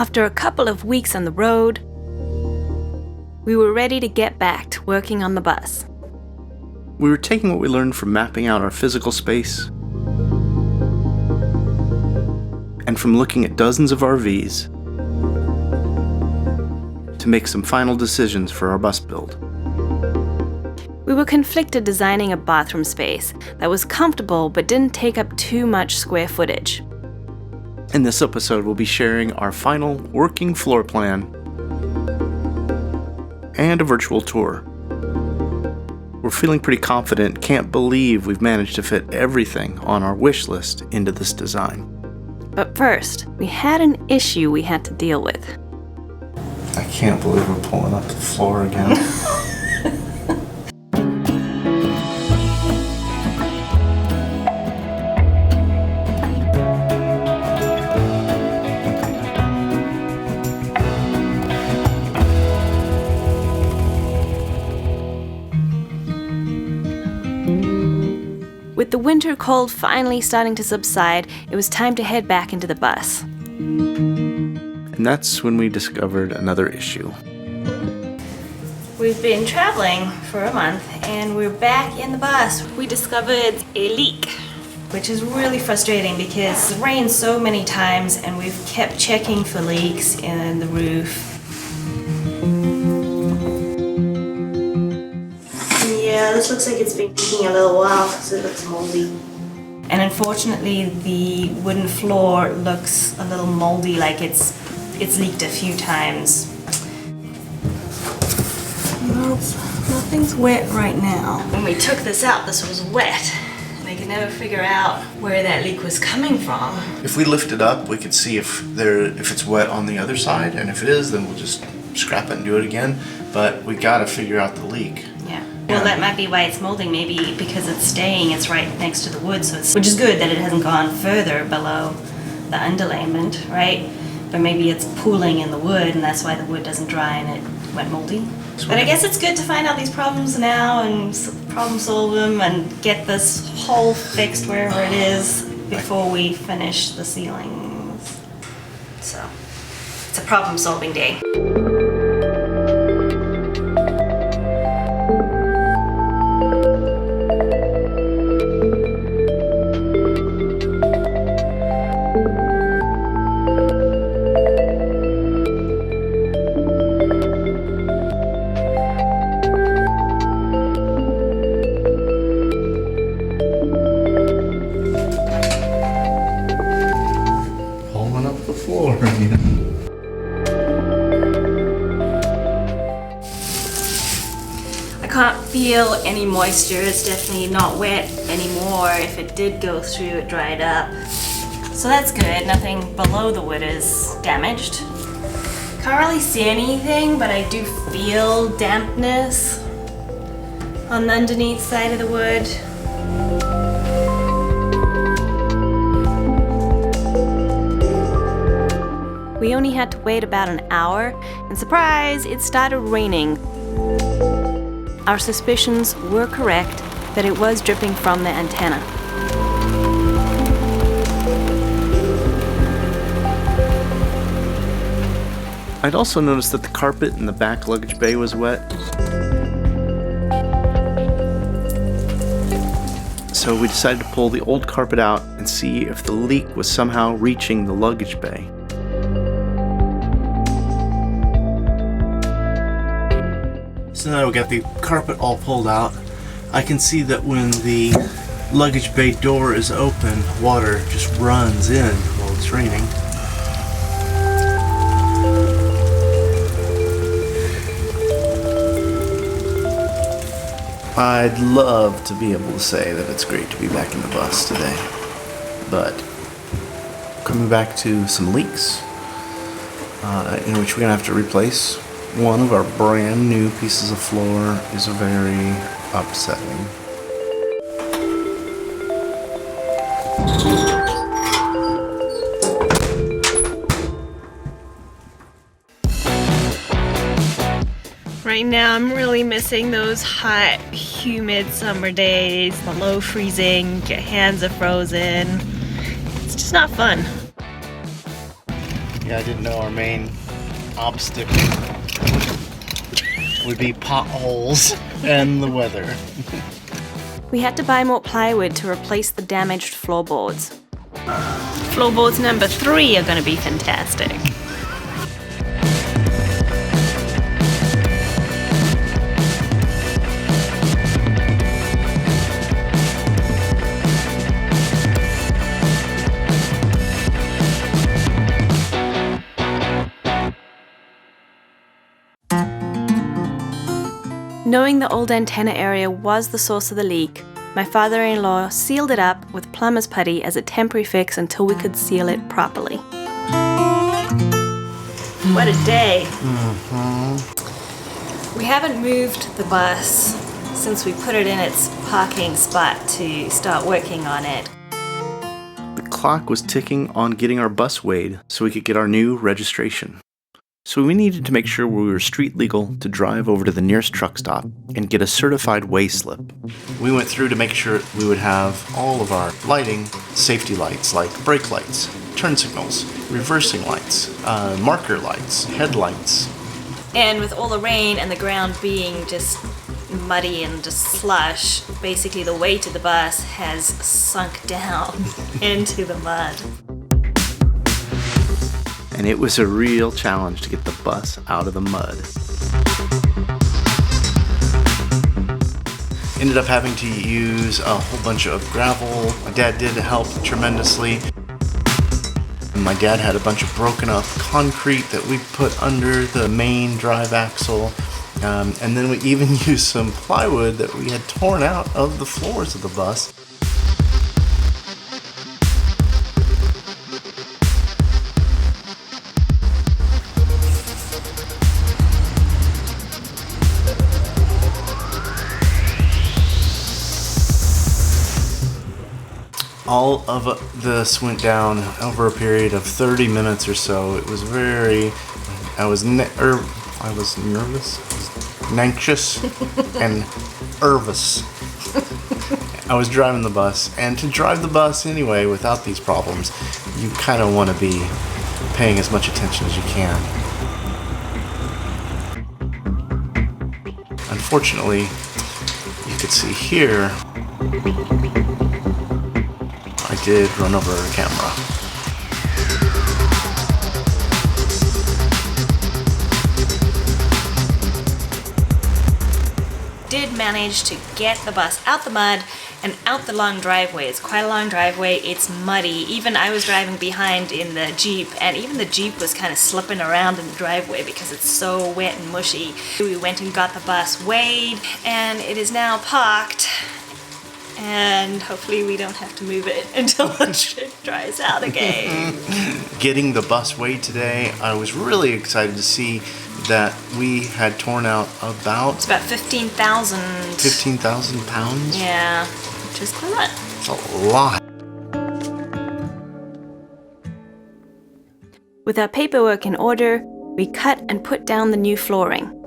After a couple of weeks on the road, we were ready to get back to working on the bus. We were taking what we learned from mapping out our physical space and from looking at dozens of RVs to make some final decisions for our bus build. We were conflicted designing a bathroom space that was comfortable but didn't take up too much square footage. In this episode, we'll be sharing our final working floor plan and a virtual tour. We're feeling pretty confident, can't believe we've managed to fit everything on our wish list into this design. But first, we had an issue we had to deal with. I can't believe we're pulling up the floor again. With the winter cold finally starting to subside, it was time to head back into the bus. And that's when we discovered another issue. We've been traveling for a month and we're back in the bus. We discovered a leak, which is really frustrating because it's rained so many times and we've kept checking for leaks in the roof. Yeah, this looks like it's been leaking a little while because it looks moldy. And unfortunately, the wooden floor looks a little moldy, like it's leaked a few times. Nothing's wet right now. When we took this out, this was wet. And I could never figure out where that leak was coming from. If we lift it up, we could see if it's wet on the other side, and if it is, then we'll just scrap it and do it again. But we gotta figure out the leak. Yeah. Well, that might be why it's molding. Maybe because it's staying, it's right next to the wood, which is good that it hasn't gone further below the underlayment, right? But maybe it's pooling in the wood, and that's why the wood doesn't dry and it went moldy. But I guess it's good to find out these problems now and problem solve them and get this hole fixed wherever it is before we finish the ceilings. So, it's a problem solving day. I can't feel any moisture. It's definitely not wet anymore. If it did go through, it dried up. So that's good. Nothing below the wood is damaged. Can't really see anything, but I do feel dampness on the underneath side of the wood. We only had to wait about an hour, and surprise, it started raining. Our suspicions were correct that it was dripping from the antenna. I'd also noticed that the carpet in the back luggage bay was wet. So we decided to pull the old carpet out and see if the leak was somehow reaching the luggage bay. So now we got the carpet all pulled out. I can see that when the luggage bay door is open, water just runs in while it's raining. I'd love to be able to say that it's great to be back in the bus today, but coming back to some leaks, in which we're gonna have to replace one of our brand new pieces of floor, is very upsetting. Right now I'm really missing those hot, humid summer days, below freezing, your hands are frozen. It's just not fun. Yeah, I didn't know our main obstacle would be potholes and the weather. We had to buy more plywood to replace the damaged floorboards. Floorboards number 3 are going to be fantastic. Knowing the old antenna area was the source of the leak, my father-in-law sealed it up with plumber's putty as a temporary fix until we could seal it properly. What a day! We haven't moved the bus since we put it in its parking spot to start working on it. The clock was ticking on getting our bus weighed so we could get our new registration. So we needed to make sure we were street legal to drive over to the nearest truck stop and get a certified weigh slip. We went through to make sure we would have all of our lighting, safety lights like brake lights, turn signals, reversing lights, marker lights, headlights. And with all the rain and the ground being just muddy and just slush, basically the weight of the bus has sunk down into the mud. And it was a real challenge to get the bus out of the mud. Ended up having to use a whole bunch of gravel. My dad did help tremendously. My dad had a bunch of broken up concrete that we put under the main drive axle. And then we even used some plywood that we had torn out of the floors of the bus. All of this went down over a period of 30 minutes or so. It was very, I was nervous, anxious, and nervous. I was driving the bus, and to drive the bus anyway without these problems, you kind of want to be paying as much attention as you can. Unfortunately, you could see here, I did run over a camera. Did manage to get the bus out the mud and out the long driveway. It's quite a long driveway, it's muddy. Even I was driving behind in the Jeep, and even the Jeep was kind of slipping around in the driveway because it's so wet and mushy. We went and got the bus weighed, and it is now parked. And hopefully we don't have to move it until the shit dries out again. Getting the bus weighed today, I was really excited to see that we had torn out It's about 15,000. 15,000 pounds? Yeah, which is quite a lot. It's a lot. With our paperwork in order, we cut and put down the new flooring.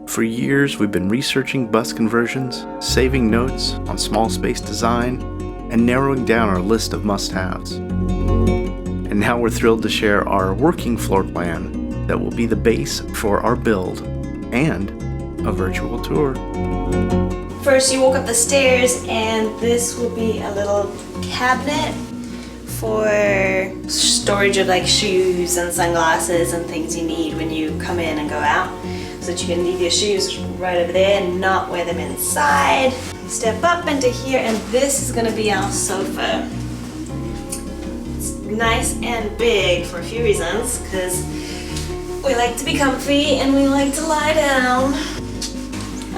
For years, we've been researching bus conversions, saving notes on small space design, and narrowing down our list of must-haves. And now we're thrilled to share our working floor plan that will be the base for our build and a virtual tour. First, you walk up the stairs, and this will be a little cabinet for storage of like shoes and sunglasses and things you need when you come in and go out. So that you can leave your shoes right over there and not wear them inside. Step up into here, and this is gonna be our sofa. It's nice and big for a few reasons, because we like to be comfy and we like to lie down.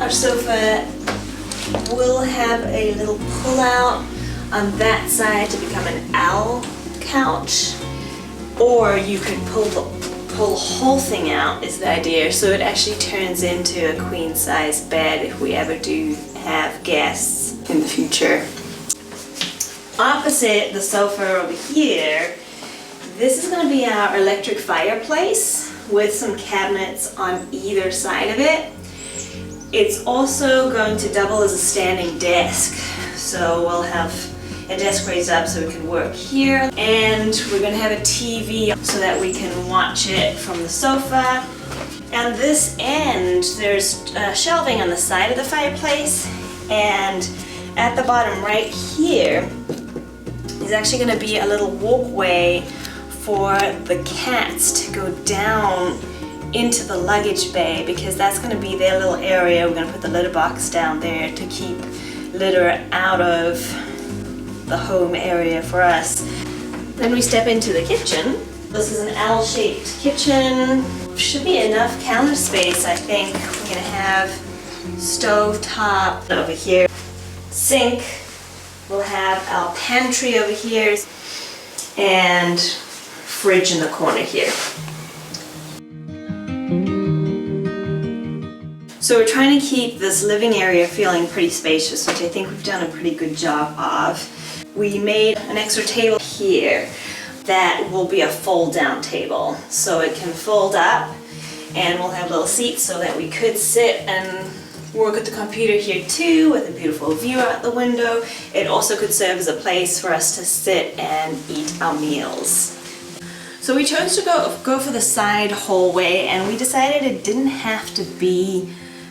Our sofa will have a little pull-out on that side to become an owl couch, or you could pull the whole thing out is the idea, so it actually turns into a queen size bed if we ever do have guests in the future. Opposite the sofa over here, this is going to be our electric fireplace with some cabinets on either side of it. It's also going to double as a standing desk. So we'll have a desk raised up so we can work here, and we're going to have a TV so that we can watch it from the sofa. And this end, there's shelving on the side of the fireplace, and at the bottom right here is actually going to be a little walkway for the cats to go down into the luggage bay, because that's going to be their little area. We're going to put the litter box down there to keep litter out of the home area for us. Then we step into the kitchen. This is an L-shaped kitchen. Should be enough counter space, I think. We're going to have stove top over here, sink. We'll have our pantry over here, and fridge in the corner here. So we're trying to keep this living area feeling pretty spacious, which I think we've done a pretty good job of. We made an extra table here that will be a fold-down table. So it can fold up, and we'll have little seats so that we could sit and work at the computer here too, with a beautiful view out the window. It also could serve as a place for us to sit and eat our meals. So we chose to go for the side hallway, and we decided it didn't have to be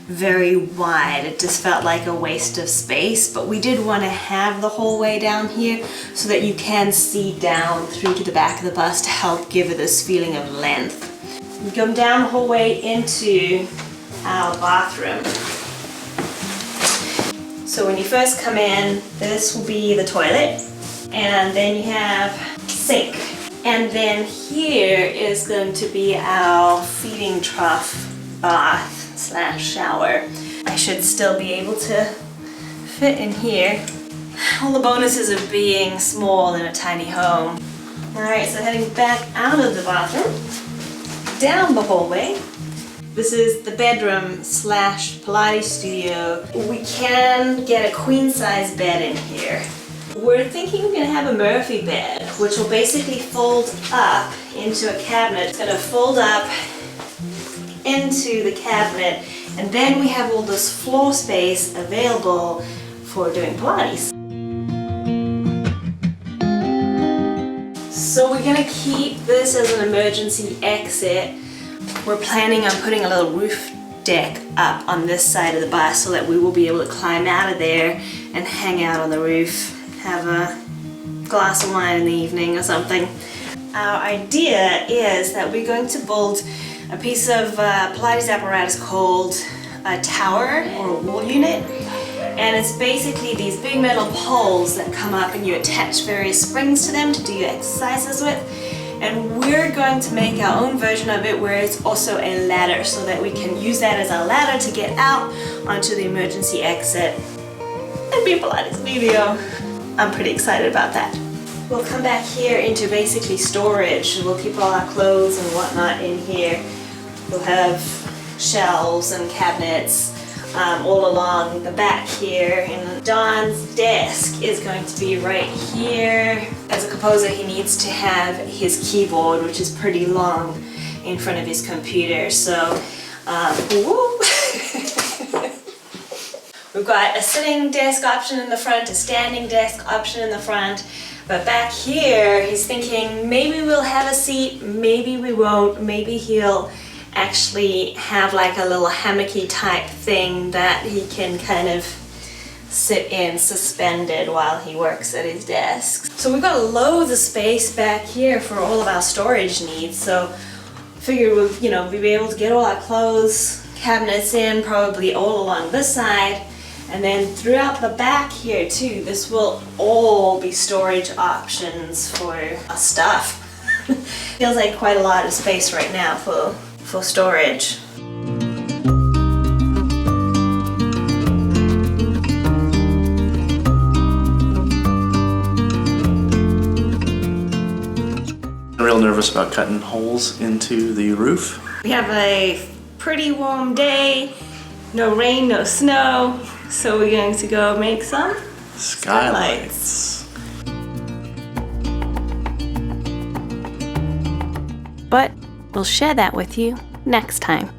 very wide. It just felt like a waste of space, but we did want to have the hallway down here so that you can see down through to the back of the bus to help give it this feeling of length. We come down the hallway into our bathroom. So when you first come in, this will be the toilet, and then you have sink. And then here is going to be our feeding trough bath / shower. I should still be able to fit in here. All the bonuses of being small in a tiny home. Alright, so heading back out of the bathroom, down the hallway. This is the bedroom / Pilates studio. We can get a queen size bed in here. We're thinking we're going to have a Murphy bed, which will basically fold up into a cabinet. It's going to fold up into the cabinet, and then we have all this floor space available for doing Pilates. So we're going to keep this as an emergency exit. We're planning on putting a little roof deck up on this side of the bus so that we will be able to climb out of there and hang out on the roof, have a glass of wine in the evening or something. Our idea is that we're going to build a piece of Pilates apparatus called a tower or a wall unit, and it's basically these big metal poles that come up and you attach various springs to them to do your exercises with, and we're going to make our own version of it where it's also a ladder so that we can use that as our ladder to get out onto the emergency exit and be a Pilates studio. I'm pretty excited about that. We'll come back here into basically storage. We'll keep all our clothes and whatnot in here. We'll have shelves and cabinets all along the back here. And Don's desk is going to be right here. As a composer, he needs to have his keyboard, which is pretty long, in front of his computer. So, we've got a sitting desk option in the front, a standing desk option in the front. But back here, he's thinking maybe we'll have a seat, maybe we won't, maybe he'll actually have like a little hammocky type thing that he can kind of sit in suspended while he works at his desk. So we've got loads of space back here for all of our storage needs. So I figured we'll, be able to get all our clothes, cabinets in, probably all along this side. And then throughout the back here too, this will all be storage options for our stuff. Feels like quite a lot of space right now for storage. I'm real nervous about cutting holes into the roof. We have a pretty warm day, no rain, no snow, so we're going to go make some Skylights. but we'll share that with you next time.